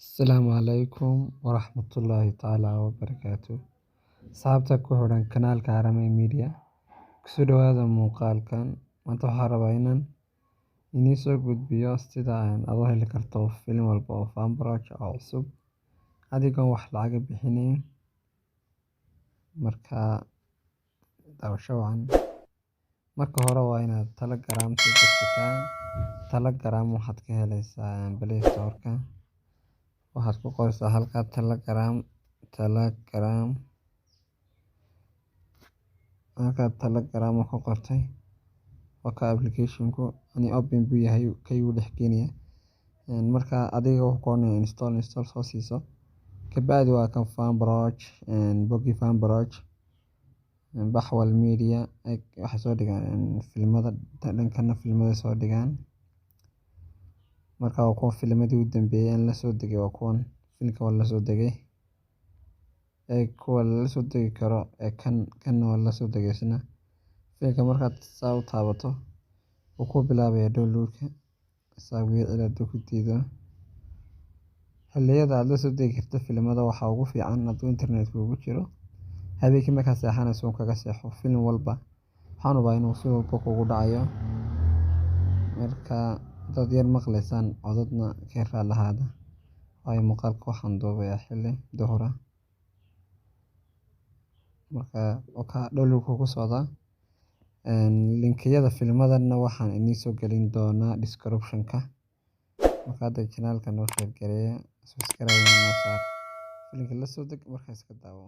Asalaamu calaykum waraxmatullaahi tacaala wabarakaatuh. Asxaabta ku xidhan kanaalka Haramain Media, kusoo dhawaada muuqaalkan. Maanta waxaan rabaa inaan idiin soo gudbiyo sida aad u heli karto filim walba oo Fanbroch oo cusub adigoon wax lacag bixinayn. Marka daawasho wacan. Marka hore waa inaad Telegram ku jirtaa. Telegram waxaad ka helaysaa Play Store-ka. Waxaad ku qoraysaa halka Telegram. Halka Telegram ku qortay waa ka application-ku open buu yahay kayuu dhex keenaya. Marka adiga wuxuu ku oranaya install soo siiso. Kabacdi waa kan Fanbroch, bogi Fanbroch, Baxwal Media waxay soo dhigaan filimada dhankana filimada soo dhigaan. Marka waa kuwa filimadii u dambeeyay la soo degay waa kuwan filimka la soo degay kuwa la soo degi karo kan waa la soo degaysana filimka markaad saa u taabato wuu ku bilaabaya download-ka saawir ilaad ku diido. Xilliyada aad la soo degi karto filimada waxa ugu fiican hadduu internet ugu jiro habeenkii markaad seexanayso kaga seexo filim walba waxaan hubaa inuu filim walba kugu dhacayo. Marka dad yar maqlaysaan codadna ka raalahaada waayo muuqaalka waxaan duubayaa xilli duhur ah. Marka ka download ku socda linkiyada filmadana waxaan idiin soo gelin doonaa description-ka. Marka hadda channel-ka noo share gareeya subscribe na saar filimka la soo deg markaas ka daawo.